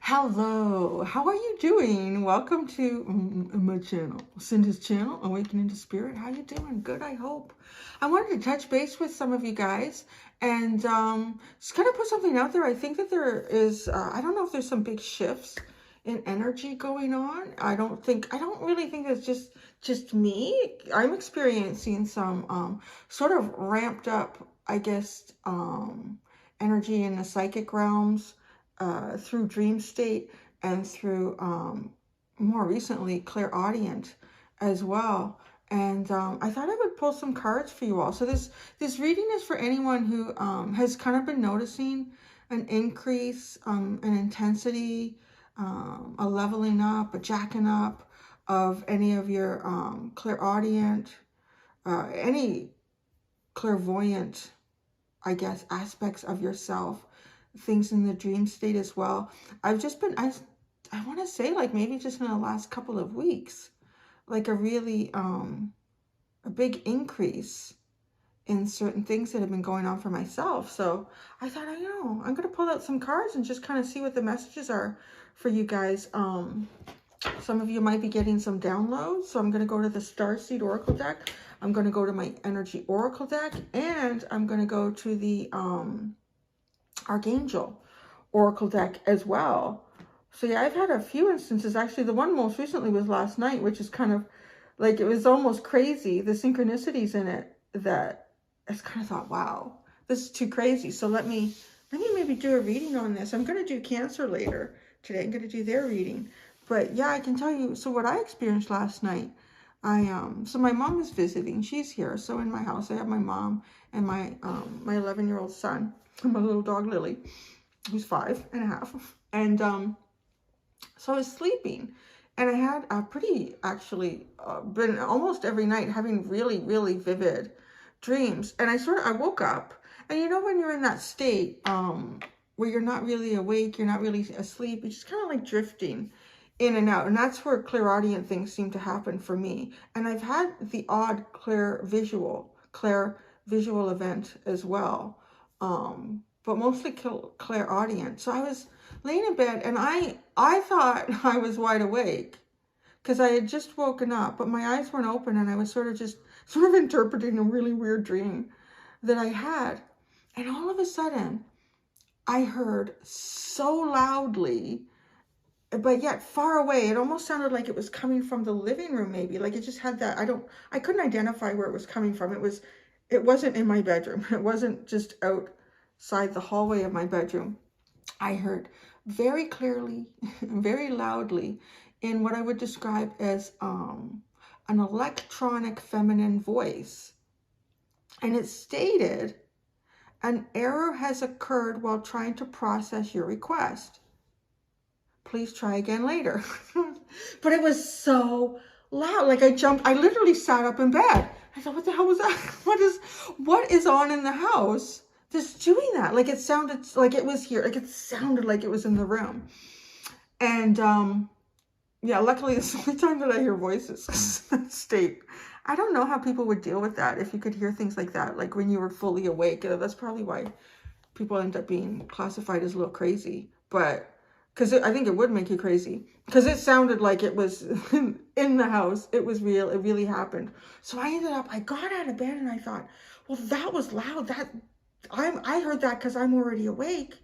Hello, how are you doing? Welcome to my channel, Cindy's channel, Awakening to Spirit. How you doing? Good, I hope. I wanted to touch base with some of you guys and just kind of put something out there. I think that there is, I don't know if there's some big shifts in energy going on. I don't really think it's just me. I'm experiencing some sort of ramped up, I guess, energy in the psychic realms. Through dream state and through more recently clairaudient as well. And I thought I would pull some cards for you all. So this reading is for anyone who has kind of been noticing an increase, an intensity, a leveling up, a jacking up of any of your clairaudient, any clairvoyant, I guess, aspects of yourself, things in the dream state as well. I've just been, I want to say like maybe just in the last couple of weeks, like a really, a big increase in certain things that have been going on for myself. So I thought, I'm going to pull out some cards and just kind of see what the messages are for you guys. Some of you might be getting some downloads. So I'm going to go to the Starseed Oracle deck. I'm going to go to my Energy Oracle deck, and I'm going to go to the, Archangel Oracle deck as well. So yeah, I've had a few instances. Actually, the one most recently was last night, which is kind of like, it was almost crazy, the synchronicities in it, that I just kind of thought, wow, this is too crazy. So let me maybe do a reading on this. I'm going to do Cancer later today. I'm going to do their reading. But yeah, I can tell you, so what I experienced last night, so my mom is visiting. She's here. So in my house, I have my mom and my 11-year-old son, my little dog Lily, who's 5.5. And so I was sleeping, and I had actually been almost every night having really, really vivid dreams. And I woke up, and you know when you're in that state where you're not really awake, you're not really asleep, you're just kind of like drifting in and out. And that's where clairaudient things seem to happen for me. And I've had the odd clair visual event as well. But mostly clairaudient. So I was laying in bed, and I thought I was wide awake because I had just woken up, but my eyes weren't open, and I was sort of interpreting a really weird dream that I had. And all of a sudden, I heard so loudly, but yet far away. It almost sounded like it was coming from the living room, maybe. Like it just had that, I couldn't identify where it was coming from. It wasn't in my bedroom. It wasn't just outside the hallway of my bedroom. I heard very clearly, very loudly, in what I would describe as an electronic feminine voice. And it stated, "An error has occurred while trying to process your request. Please try again later." But it was so loud. Like I literally sat up in bed. I thought, what the hell was that? What is on in the house that's doing that? Like it sounded like it was here. Like it sounded like it was in the room. And yeah, luckily it's the only time that I hear voices in that state. I don't know how people would deal with that if you could hear things like that, like when you were fully awake. That's probably why people end up being classified as a little crazy. But because I think it would make you crazy, because it sounded like it was in the house. It was real. It really happened. So I got out of bed, and I thought, well, that was loud. I heard that because I'm already awake,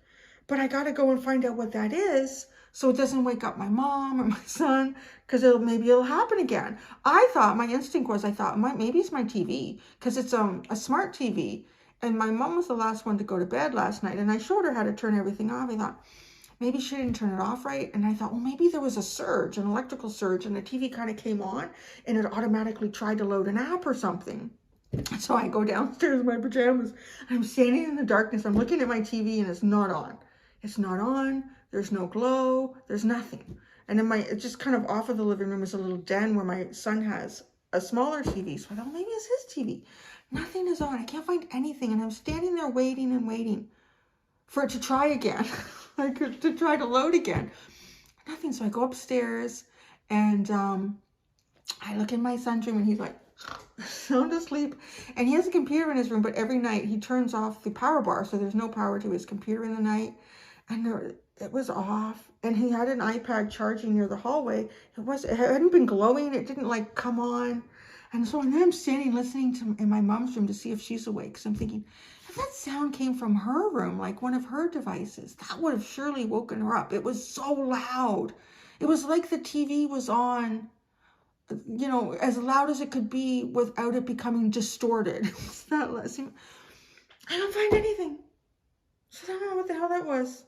but I got to go and find out what that is, so it doesn't wake up my mom or my son, because maybe it'll happen again. My instinct was, maybe it's my TV, because it's a smart TV, and my mom was the last one to go to bed last night, and I showed her how to turn everything off. I thought, maybe she didn't turn it off right. And I thought, well, maybe there was a surge, an electrical surge, and the TV kind of came on, and it automatically tried to load an app or something. So I go downstairs in my pajamas. I'm standing in the darkness. I'm looking at my TV, and it's not on. It's not on. There's no glow. There's nothing. And then it's just kind of off of the living room is a little den where my son has a smaller TV. So I thought, maybe it's his TV. Nothing is on. I can't find anything. And I'm standing there waiting and waiting for it to try again. To try to load again. Nothing. So I go upstairs, and I look in my son's room, and he's like sound asleep, and he has a computer in his room, but every night he turns off the power bar, so there's no power to his computer in the night. And it was off, and he had an iPad charging near the hallway. It hadn't been glowing. It didn't like come on. And so then I'm standing listening to in my mom's room to see if she's awake. So I'm thinking, if that sound came from her room, like one of her devices, that would have surely woken her up. It was so loud. It was like the TV was on, you know, as loud as it could be without it becoming distorted. It's not listening. I don't find anything. So I don't know what the hell that was.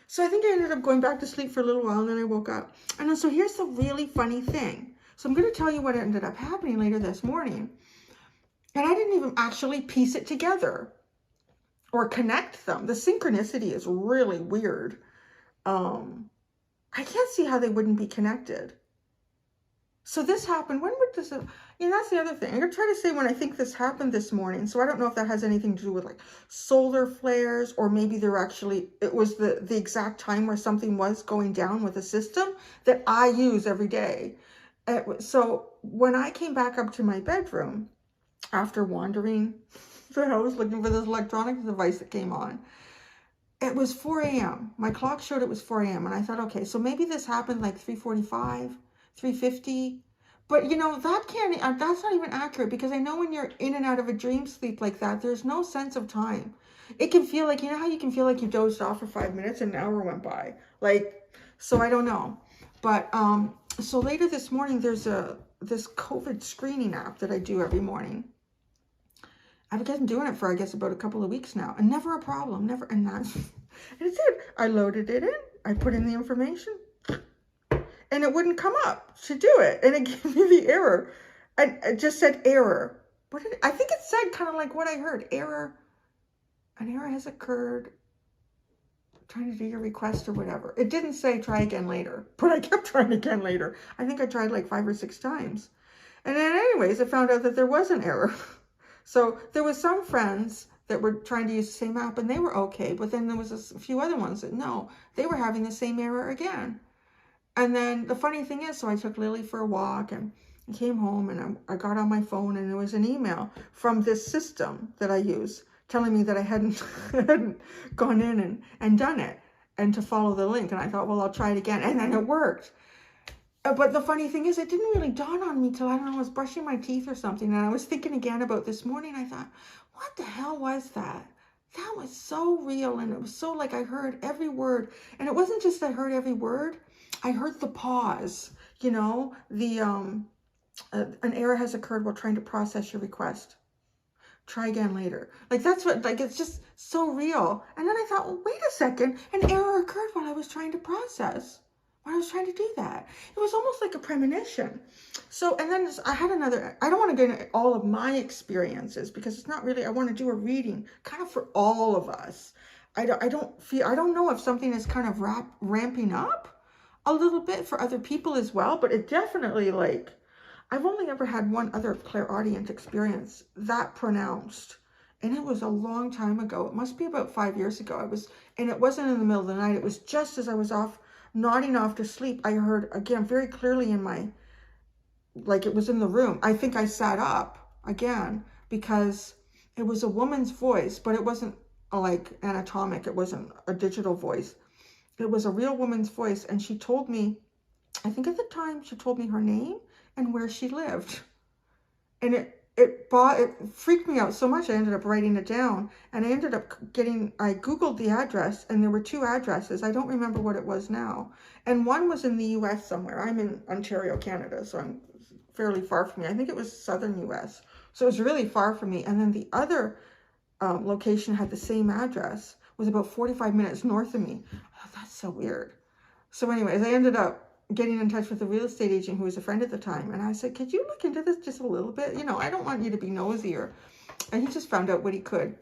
So I think I ended up going back to sleep for a little while, and then I woke up. And then, so here's the really funny thing. So I'm going to tell you what ended up happening later this morning. And I didn't even actually piece it together or connect them. The synchronicity is really weird. I can't see how they wouldn't be connected. So this happened. When would this have, you know, that's the other thing. I'm going to try to say when I think this happened this morning. So I don't know if that has anything to do with like solar flares, or maybe it was the exact time where something was going down with a system that I use every day. So when I came back up to my bedroom after wandering the house looking for this electronic device that came on, it was 4 a.m. My clock showed it was 4 a.m. And I thought, okay, so maybe this happened like 3:45. 3:50, but you know, that's not even accurate, because I know when you're in and out of a dream sleep like that, there's no sense of time. It can feel like, you know how you can feel like you dozed off for 5 minutes and an hour went by, like, so I don't know. But so later this morning, there's this COVID screening app that I do every morning. I've been doing it for, I guess, about a couple of weeks now, and never a problem, never. And that's and it's it. I loaded it in, I put in the information, and it wouldn't come up to do it. And it gave me the error. It just said error. I think it said kind of like what I heard. Error. An error has occurred. Trying to do your request or whatever. It didn't say try again later. But I kept trying again later. I think I tried like 5 or 6 times. And then anyways, I found out that there was an error. So there was some friends that were trying to use the same app, and they were okay. But then there was a few other ones that no, they were having the same error again. And then the funny thing is, so I took Lily for a walk and came home, and I got on my phone, and there was an email from this system that I use telling me that I hadn't gone in and done it, and to follow the link. And I thought, well, I'll try it again. And then it worked. But the funny thing is, it didn't really dawn on me till, I don't know, I was brushing my teeth or something. And I was thinking again about this morning. I thought, what the hell was that? That was so real. And it was so like I heard every word. And it wasn't just I heard every word. I heard the pause, you know, an error has occurred while trying to process your request. Try again later. Like, that's what, like, it's just so real. And then I thought, well, wait a second, an error occurred while I was trying to process, while I was trying to do that. It was almost like a premonition. So, and then I had another, I don't want to get into all of my experiences, because it's not really, I want to do a reading kind of for all of us. I don't know if something is kind of ramping up a little bit for other people as well, but it definitely, like, I've only ever had one other clairaudient experience that pronounced, and it was a long time ago. It must be about 5 years ago. And it wasn't in the middle of the night. It was just as I was nodding off to sleep. I heard, again, very clearly in my, like, it was in the room. I think I sat up again, because it was a woman's voice, but it wasn't like anatomic. It wasn't a digital voice. It was a real woman's voice, and she told me, I think at the time, she told me her name and where she lived. And it freaked me out so much, I ended up writing it down. And I ended up I Googled the address, and there were 2 addresses. I don't remember what it was now. And one was in the US somewhere. I'm in Ontario, Canada, so I'm fairly far from me. I think it was southern US. So it was really far from me. And then the other location had the same address, was about 45 minutes north of me. Oh, that's so weird. So anyways, I ended up getting in touch with a real estate agent who was a friend at the time. And I said, could you look into this just a little bit? You know, I don't want you to be nosy. And he just found out what he could.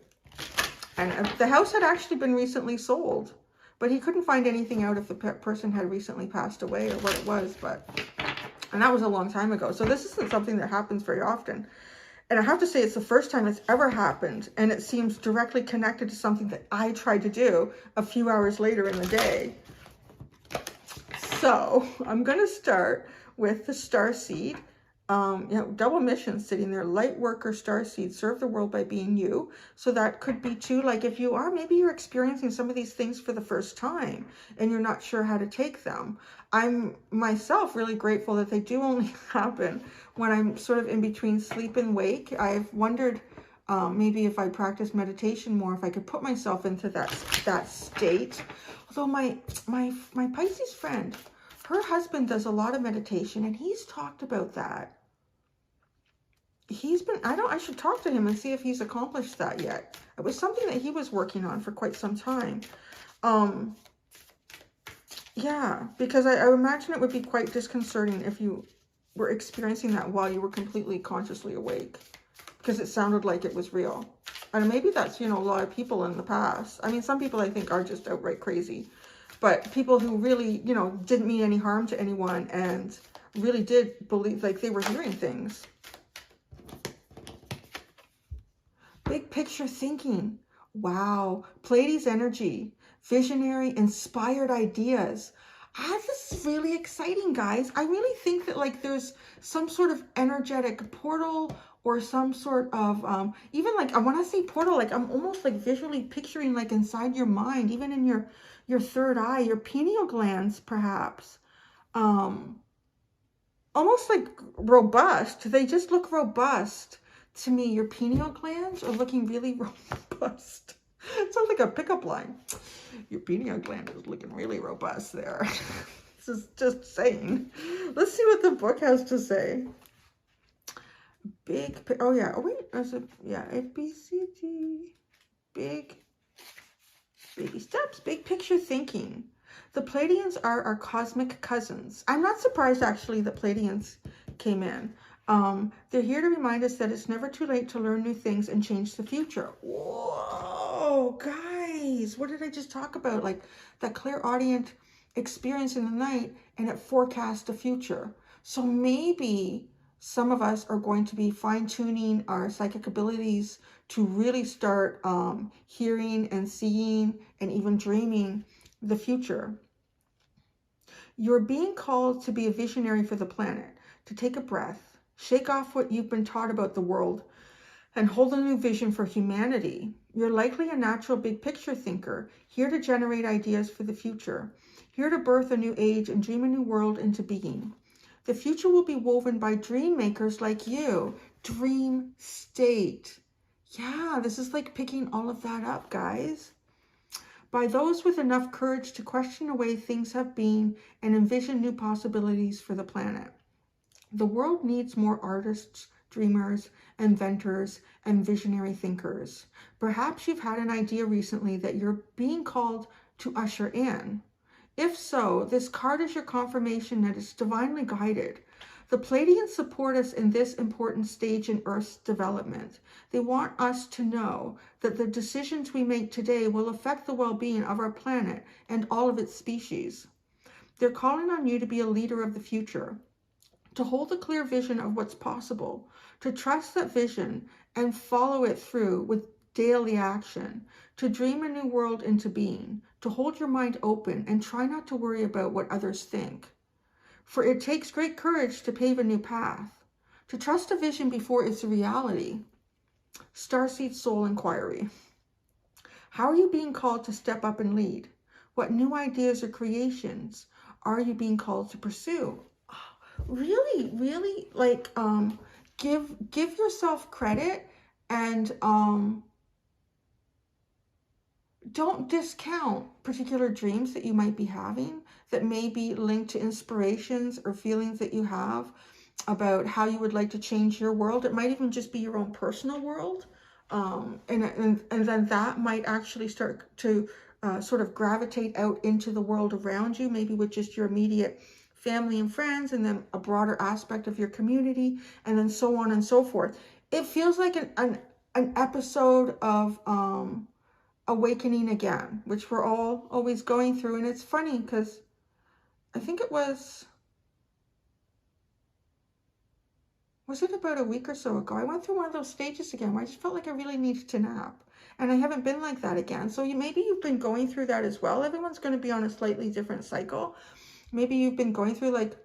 And the house had actually been recently sold, but he couldn't find anything out if the person had recently passed away or what it was. And that was a long time ago. So this isn't something that happens very often. And I have to say, it's the first time it's ever happened. And it seems directly connected to something that I tried to do a few hours later in the day. So I'm going to start with the Starseed Double mission sitting there. Light worker, starseed, serve the world by being you. So that could be too, like if you are, maybe you're experiencing some of these things for the first time and you're not sure how to take them. I'm myself really grateful that they do only happen when I'm sort of in between sleep and wake. I've wondered maybe if I practice meditation more, if I could put myself into that state. Although my Pisces friend, her husband does a lot of meditation and he's talked about that. I should talk to him and see if he's accomplished that yet. It was something that he was working on for quite some time. Yeah, because I imagine it would be quite disconcerting if you were experiencing that while you were completely consciously awake, because it sounded like it was real. And maybe that's, a lot of people in the past. I mean, some people I think are just outright crazy, but people who really, didn't mean any harm to anyone and really did believe, like, they were hearing things. Big picture thinking. Wow. Pleiades energy. Visionary, inspired ideas. This is really exciting, guys. I really think that, like, there's some sort of energetic portal or some sort of, even like, when I say portal, like, I'm almost like visually picturing, like, inside your mind, even in your third eye, your pineal glands, perhaps. Almost like robust. They just look robust to me. Your pineal glands are looking really robust. It sounds like a pickup line. Your pineal gland is looking really robust there. This is just saying. Let's see what the book has to say. Oh yeah. Oh wait. Yeah. ABCD. Big baby steps. Big picture thinking. The Pleiadians are our cosmic cousins. I'm not surprised, actually, that Pleiadians came in. They're here to remind us that it's never too late to learn new things and change the future. Whoa, guys, what did I just talk about? Like that clairaudient experience in the night, and it forecasts the future. So maybe some of us are going to be fine-tuning our psychic abilities to really start hearing and seeing and even dreaming the future. You're being called to be a visionary for the planet, to take a breath, shake off what you've been taught about the world, and hold a new vision for humanity. You're likely a natural big picture thinker, here to generate ideas for the future, here to birth a new age and dream a new world into being. The future will be woven by dream makers like you. Dream state. Yeah, this is like picking all of that up, guys. By those with enough courage to question the way things have been and envision new possibilities for the planet. The world needs more artists, dreamers, inventors, and visionary thinkers. Perhaps you've had an idea recently that you're being called to usher in. If so, this card is your confirmation that it's divinely guided. The Pleiadians support us in this important stage in Earth's development. They want us to know that the decisions we make today will affect the well-being of our planet and all of its species. They're calling on you to be a leader of the future, to hold a clear vision of what's possible, to trust that vision and follow it through with daily action, to dream a new world into being, to hold your mind open and try not to worry about what others think. For it takes great courage to pave a new path, to trust a vision before it's a reality. Starseed Soul Inquiry. How are you being called to step up and lead? What new ideas or creations are you being called to pursue? Really, really, like, give yourself credit and don't discount particular dreams that you might be having that may be linked to inspirations or feelings that you have about how you would like to change your world. It might even just be your own personal world. And then that might actually start to sort of gravitate out into the world around you, maybe with just your immediate family and friends, and then a broader aspect of your community, and then so on and so forth. It feels like an episode of awakening again, which we're all always going through. And it's funny because I think it was it about a week or so ago, I went through one of those stages again where I just felt like I really needed to nap, and I haven't been like that again. So maybe you've been going through that as well. Everyone's going to be on a slightly different cycle. Maybe you've been going through like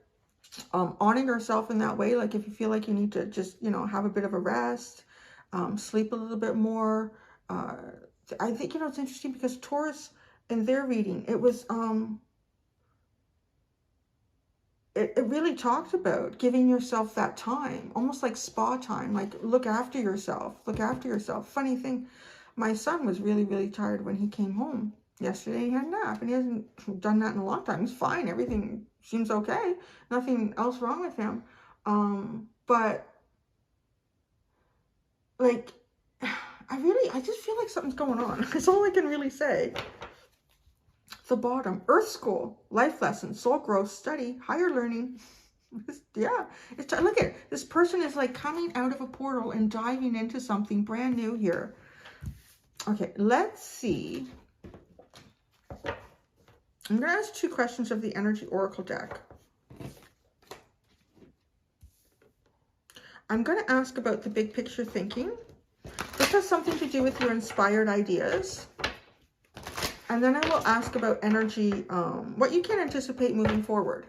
honoring yourself in that way. Like if you feel like you need to just, you know, have a bit of a rest, sleep a little bit more. I think, you know, it's interesting because Taurus in their reading, it was, it really talked about giving yourself that time, almost like spa time, like look after yourself, look after yourself. Funny thing, my son was really, really tired when he came home yesterday. He had a nap and he hasn't done that in a long time. He's fine. Everything seems okay. Nothing else wrong with him. But like, I just feel like something's going on. That's all I can really say. The bottom, Earth School, life lessons, soul growth, study, higher learning. Yeah, look at this person is like coming out of a portal and diving into something brand new here. Okay, let's see. I'm going to ask 2 questions of the Energy Oracle deck. I'm going to ask about the big picture thinking. This has something to do with your inspired ideas. And then I will ask about energy, what you can anticipate moving forward.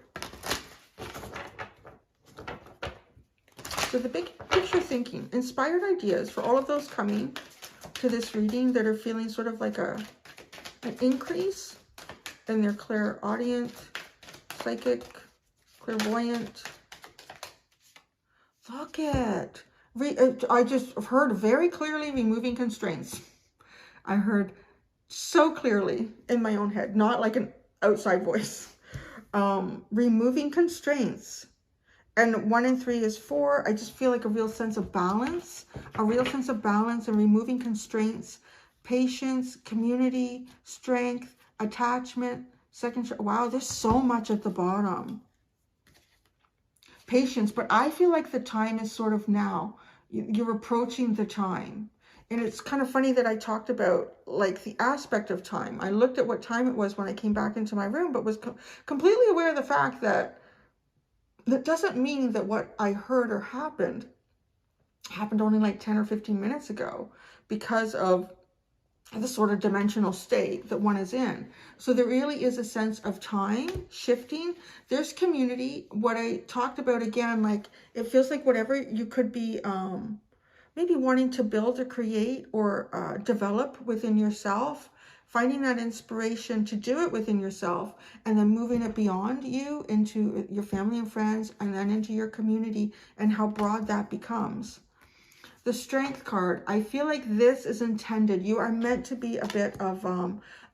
So the big picture thinking, inspired ideas for all of those coming to this reading that are feeling sort of like an increase in their clairaudient, psychic, clairvoyant. Look at, I just heard very clearly removing constraints. I heard so clearly in my own head, not like an outside voice. Removing constraints. And 1 and 3 is 4. I just feel like a real sense of balance, and removing constraints, patience, community, strength, attachment, wow, there's so much at the bottom. Patience, but I feel like the time is sort of now. You're approaching the time. And it's kind of funny that I talked about like the aspect of time. I looked at what time it was when I came back into my room, but was completely aware of the fact that that doesn't mean that what I heard or happened only like 10 or 15 minutes ago because of the sort of dimensional state that one is in. So there really is a sense of time shifting. There's community. What I talked about again, like it feels like whatever you could be maybe wanting to build or create or develop within yourself, finding that inspiration to do it within yourself and then moving it beyond you into your family and friends and then into your community and how broad that becomes. The Strength card, I feel like this is intended. You are meant to be a bit of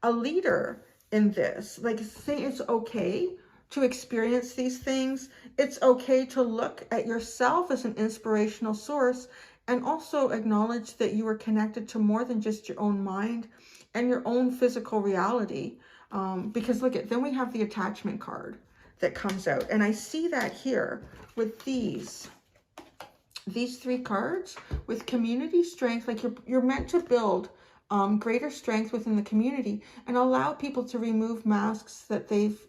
a leader in this. Like say it's okay to experience these things. It's okay to look at yourself as an inspirational source and also acknowledge that you are connected to more than just your own mind and your own physical reality. Because look at, then we have the attachment card that comes out. And I see that here with these 3 cards with community strength. Like you're meant to build greater strength within the community and allow people to remove masks that they've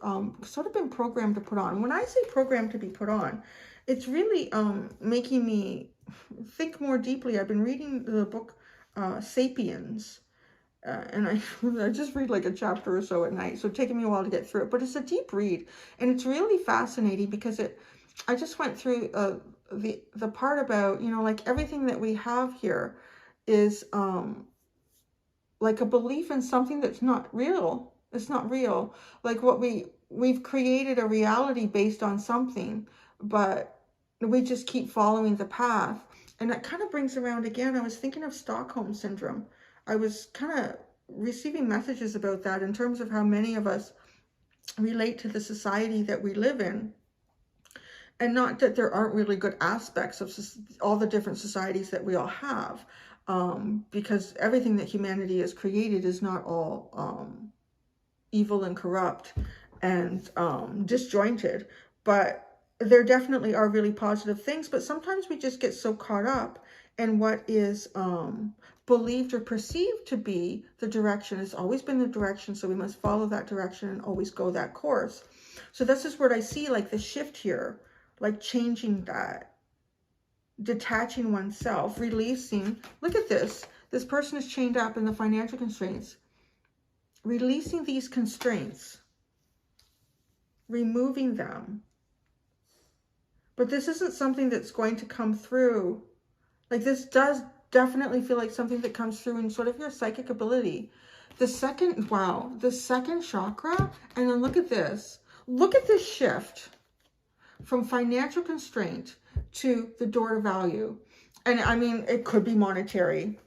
sort of been programmed to put on. When I say programmed to be put on, it's really making me think more deeply. I've been reading the book Sapiens, and I just read like a chapter or so at night, so it's taking me a while to get through it, but it's a deep read and it's really fascinating because I just went through the part about, you know, like everything that we have here is like a belief in something that's not real. It's not real. Like what we've created a reality based on something, but we just keep following the path. And that kind of brings around again, I was thinking of Stockholm Syndrome. I was kind of receiving messages about that in terms of how many of us relate to the society that we live in. And not that there aren't really good aspects of all the different societies that we all have, because everything that humanity has created is not all evil and corrupt and disjointed. But there definitely are really positive things, but sometimes we just get so caught up in what is believed or perceived to be the direction. It's always been the direction, so we must follow that direction and always go that course. So this is where I see like the shift here, like changing that, detaching oneself, releasing. Look at this. This person is chained up in the financial constraints. Releasing these constraints, removing them, But this isn't something that's going to come through. Like, this does definitely feel like something that comes through in sort of your psychic ability. The second, wow, the second chakra, and then look at this. Look at this shift from financial constraint to the door to value. And I mean, it could be monetary.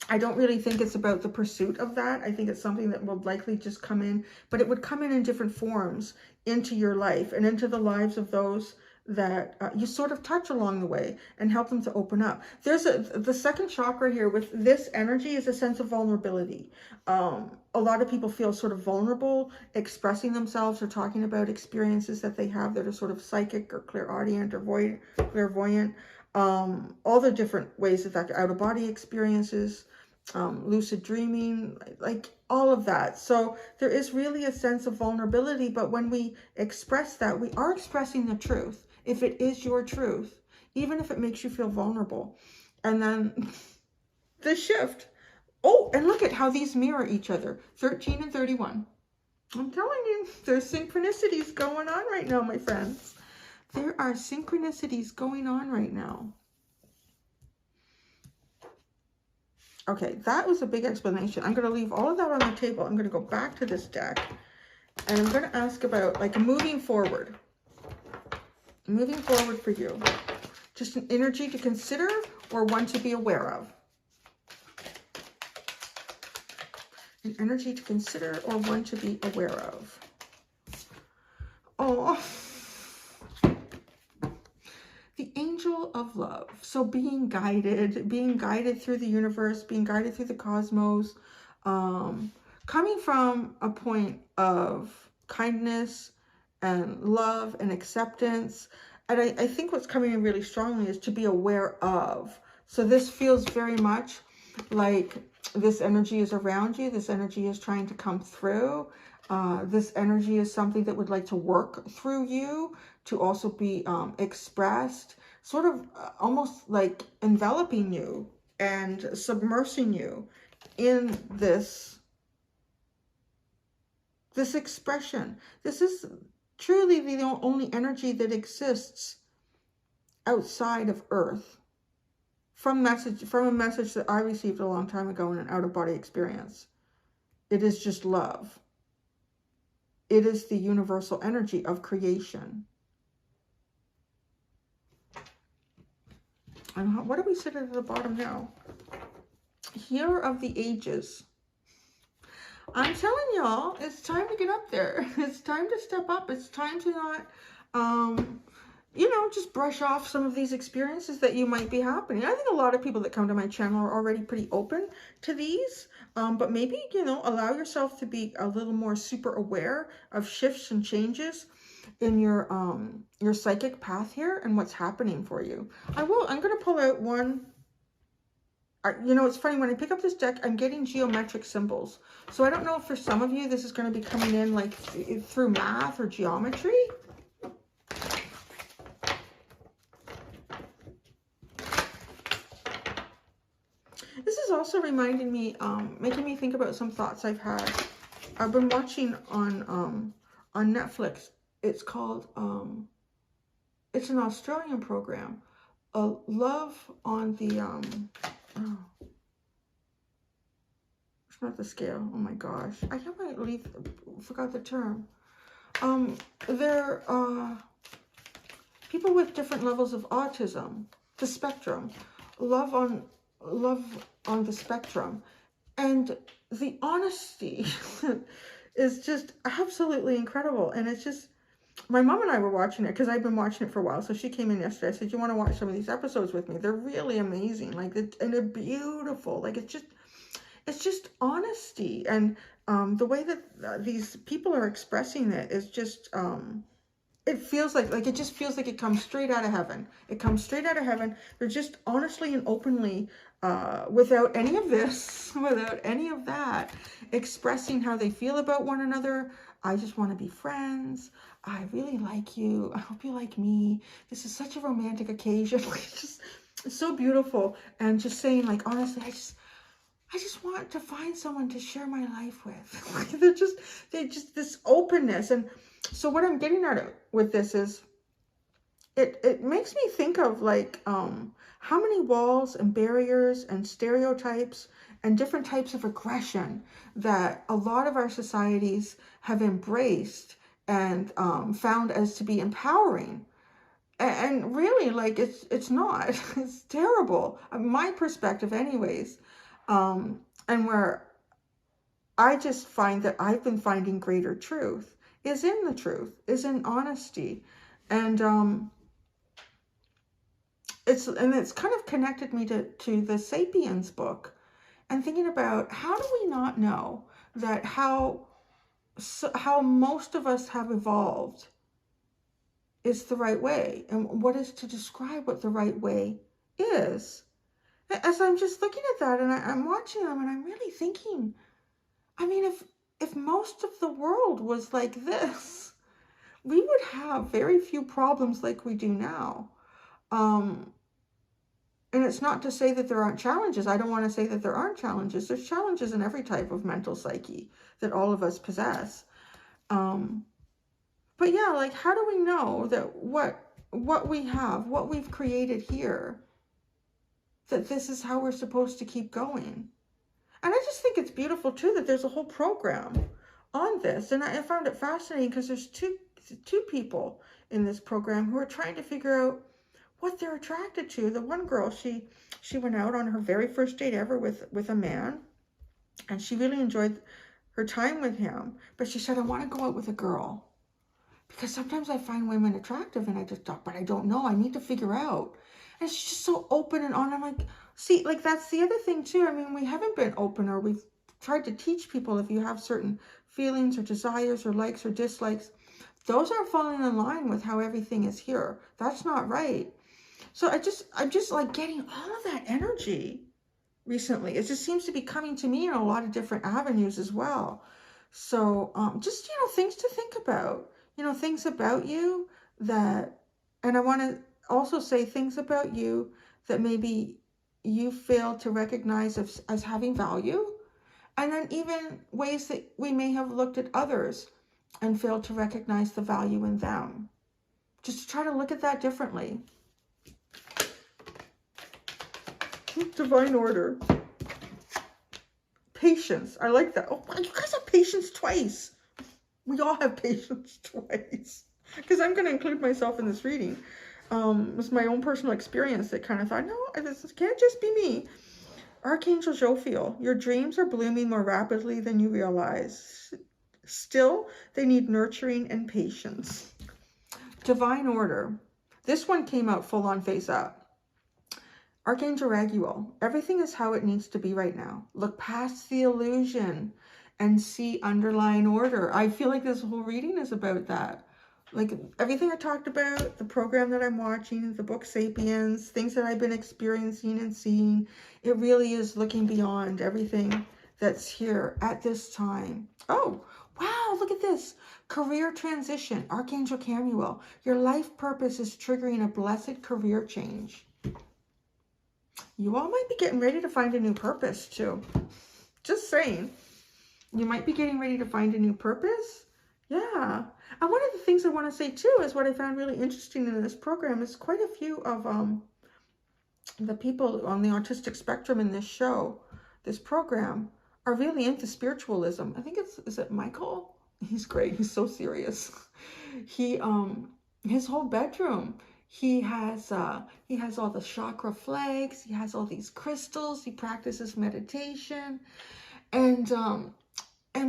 I don't really think it's about the pursuit of that. I think it's something that will likely just come in, but it would come in different forms into your life and into the lives of those that you sort of touch along the way and help them to open up. There's the second chakra here with this energy is a sense of vulnerability. A lot of people feel sort of vulnerable expressing themselves or talking about experiences that they have that are sort of psychic or clairaudient or clairvoyant. All the different ways that out-of-body experiences, lucid dreaming, like all of that. So there is really a sense of vulnerability, but when we express that, we are expressing the truth. If it is your truth, even if it makes you feel vulnerable. And then the shift. Oh, and look at how these mirror each other. 13 and 31. I'm telling you, there's synchronicities going on right now, my friends. There are synchronicities going on right now. Okay, that was a big explanation. I'm going to leave all of that on the table. I'm going to go back to this deck. And I'm going to ask about, like, moving forward. Moving forward for you. Just an energy to consider or one to be aware of. An energy to consider or one to be aware of. Oh, the angel of love. So being guided through the universe, being guided through the cosmos, coming from a point of kindness and love and acceptance. And I think what's coming in really strongly is to be aware of. So this feels very much like this energy is around you. This energy is trying to come through. This energy is something that would like to work through you, to also be expressed, sort of almost like enveloping you and submersing you in this expression. This is truly the only energy that exists outside of Earth. From a message that I received a long time ago in an out-of-body experience. It is just love. It is the universal energy of creation. And what do we sit at the bottom now? Healer of the ages. I'm telling y'all, it's time to get up there. It's time to step up. It's time to not, you know, just brush off some of these experiences that you might be happening. I think a lot of people that come to my channel are already pretty open to these. But maybe, you know, allow yourself to be a little more super aware of shifts and changes in your psychic path here and what's happening for you. I'm going to pull out one. You know, it's funny, when I pick up this deck, I'm getting geometric symbols. So I don't know if for some of you, this is going to be coming in like through math or geometry. This is also reminding me, making me think about some thoughts I've had. I've been watching on Netflix. It's called, it's an Australian program, Love on the, oh, it's not the scale. Oh my gosh. I can't believe, forgot the term. They're, people with different levels of autism, the spectrum, love on the spectrum. And the honesty is just absolutely incredible. And it's just, my mom and I were watching it because I've been watching it for a while. So she came in yesterday. I said, you want to watch some of these episodes with me? They're really amazing. Like, and they're beautiful. Like, it's just honesty. And the way that these people are expressing it is just, it feels like it just feels like it comes straight out of heaven. It comes straight out of heaven. They're just honestly and openly, without any of this, without any of that, expressing how they feel about one another. I just want to be friends. I really like you. I hope you like me. This is such a romantic occasion. It's so beautiful. And just saying, like, honestly, I just want to find someone to share my life with. They're just this openness. And so what I'm getting at with this is, it makes me think of like how many walls and barriers and stereotypes and different types of aggression that a lot of our societies have embraced and found as to be empowering. And really, like, it's not. It's terrible. My perspective, anyways. And where I just find that I've been finding greater truth is in the truth, is in honesty. And it's kind of connected me to the Sapiens book, and thinking about how do we not know that how most of us have evolved is the right way, and what is to describe what the right way is. As I'm just looking at that, and I'm watching them, and I'm really thinking, I mean, if most of the world was like this, we would have very few problems like we do now. And it's not to say that there aren't challenges. I don't want to say that there aren't challenges. There's challenges in every type of mental psyche that all of us possess. But yeah, like, how do we know that what we have, what we've created here, that this is how we're supposed to keep going? And I just think it's beautiful too that there's a whole program on this. And I found it fascinating because there's two people in this program who are trying to figure out what they're attracted to. The one girl, she went out on her very first date ever with a man, and she really enjoyed her time with him. But she said, I want to go out with a girl, because sometimes I find women attractive and I just thought, but I don't know. I need to figure out. And she's just so open and on. I'm like, see, like, that's the other thing too. I mean, we haven't been open, or we've tried to teach people if you have certain feelings or desires or likes or dislikes, those aren't falling in line with how everything is here. That's not right. So I'm just like getting all of that energy recently. It just seems to be coming to me in a lot of different avenues as well. So just, things to think about, things about you that, and I want to also say things about you that maybe you fail to recognize as having value. And then even ways that we may have looked at others and failed to recognize the value in them. Just to try to look at that differently. Divine order. Patience. I like that. Oh, you guys have patience twice. We all have patience twice. Because I'm going to include myself in this reading. It was my own personal experience that kind of thought, no, this can't just be me. Archangel Jophiel, your dreams are blooming more rapidly than you realize. Still, they need nurturing and patience. Divine order. This one came out full on face up. Archangel Raguel, everything is how it needs to be right now. Look past the illusion and see underlying order. I feel like this whole reading is about that. Like everything I talked about, the program that I'm watching, the book Sapiens, things that I've been experiencing and seeing, it really is looking beyond everything that's here at this time. Oh, wow, look at this. Career transition, Archangel Camuel. Your life purpose is triggering a blessed career change. You all might be getting ready to find a new purpose too. Just saying. You might be getting ready to find a new purpose. Yeah. And one of the things I want to say too is what I found really interesting in this program is quite a few of the people on the autistic spectrum in this show, this program, are really into spiritualism. I think is it Michael? He's great. He's so serious. He his whole bedroom, he has all the chakra flags, he has all these crystals, he practices meditation, and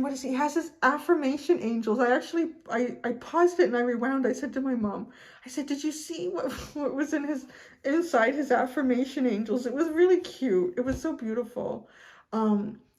what is he has his affirmation angels. I paused it and I rewound. I said to my mom, I said, did you see what was inside his affirmation angels? It was really cute. It was so beautiful.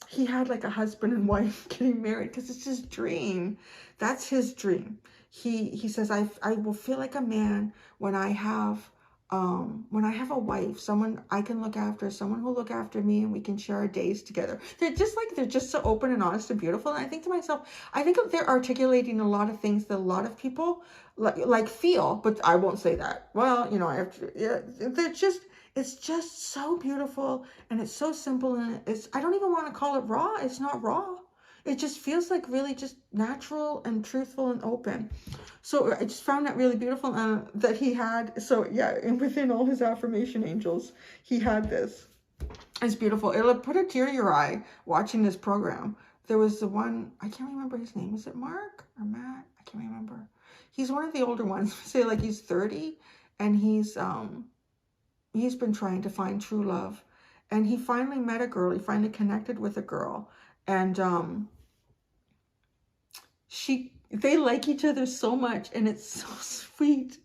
He had like a husband and wife getting married because it's his dream. That's his dream. He says, I will feel like a man when I have a wife, someone I can look after, someone who'll look after me, and we can share our days together. They're just so open and honest and beautiful. And I think to myself, I think they're articulating a lot of things that a lot of people like feel, but I won't say that. Well, I have to, yeah, it's just so beautiful, and it's so simple, and I don't even want to call it raw. It's not raw. It just feels like really just natural and truthful and open. So I just found that really beautiful, that he had. So yeah, and within all his affirmation angels, he had this. It's beautiful. It'll put a tear to your eye watching this program. There was the one, I can't remember his name. Is it Mark or Matt? I can't remember. He's one of the older ones. Say like he's 30, and he's been trying to find true love, and he finally met a girl. He finally connected with a girl, and they like each other so much, and it's so sweet,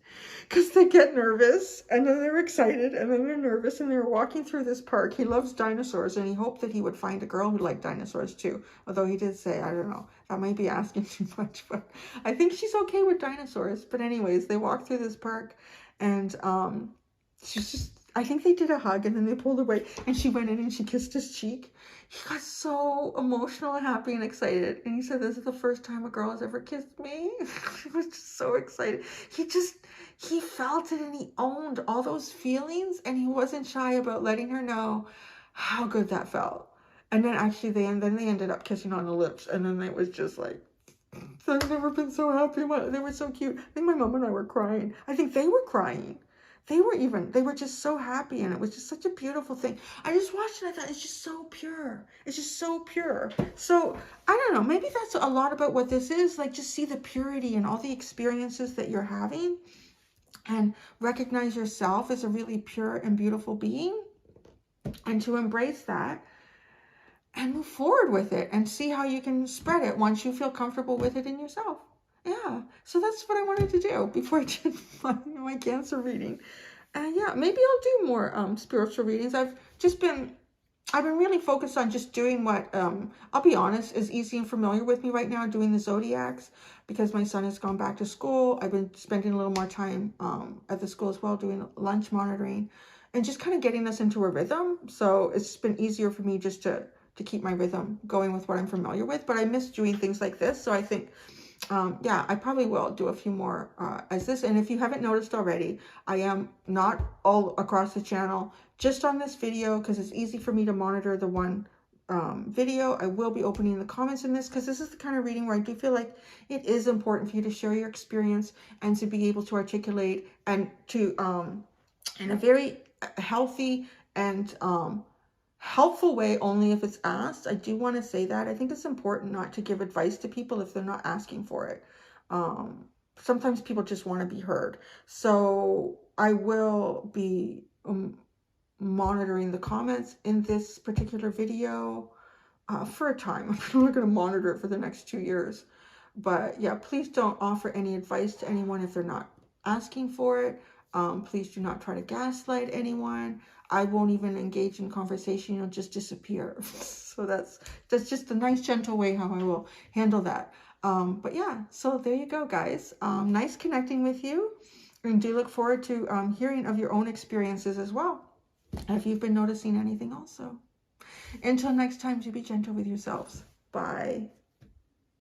because they get nervous, and then they're excited, and then they're nervous, and they're walking through this park. He loves dinosaurs, and he hoped that he would find a girl who liked dinosaurs too, although he did say, I don't know, that might be asking too much, but I think she's okay with dinosaurs. But anyways, they walk through this park, and she's just, I think they did a hug, and then they pulled away, and she went in and she kissed his cheek. He got so emotional and happy and excited, and he said, this is the first time a girl has ever kissed me. He was just so excited. He felt it, and he owned all those feelings, and he wasn't shy about letting her know how good that felt. And then actually they ended up kissing on the lips, and then it was just like, I've never been so happy. They were so cute. I think my mom and I were crying. I think they were crying. They were just so happy, and it was just such a beautiful thing. I just watched it, and I thought, it's just so pure. It's just so pure. So, I don't know, maybe that's a lot about what this is. Like, just see the purity and all the experiences that you're having, and recognize yourself as a really pure and beautiful being, and to embrace that, and move forward with it, and see how you can spread it once you feel comfortable with it in yourself. Yeah, so that's what I wanted to do before I did my Cancer reading. And yeah, maybe I'll do more spiritual readings. I've been really focused on just doing what, I'll be honest, is easy and familiar with me right now, doing the zodiacs, because my son has gone back to school. I've been spending a little more time at the school as well, doing lunch monitoring, and just kind of getting us into a rhythm. So it's been easier for me just to keep my rhythm going with what I'm familiar with. But I miss doing things like this, so I think, yeah, I probably will do a few more as this. And if you haven't noticed already, I am not all across the channel, just on this video, because it's easy for me to monitor the one video. I will be opening the comments in this, because this is the kind of reading where I do feel like it is important for you to share your experience, and to be able to articulate, and to in a very healthy and helpful way, only if it's asked. I do want to say that. I think it's important not to give advice to people if they're not asking for it. Sometimes people just want to be heard. So I will be monitoring the comments in this particular video for a time. I'm not going to monitor it for the next 2 years. But yeah, please don't offer any advice to anyone if they're not asking for it. Please do not try to gaslight anyone. I won't even engage in conversation. You'll just disappear. So that's just a nice, gentle way how I will handle that. But yeah, so there you go, guys. Nice connecting with you, and do look forward to hearing of your own experiences as well, if you've been noticing anything also. Until next time, to be gentle with yourselves. Bye.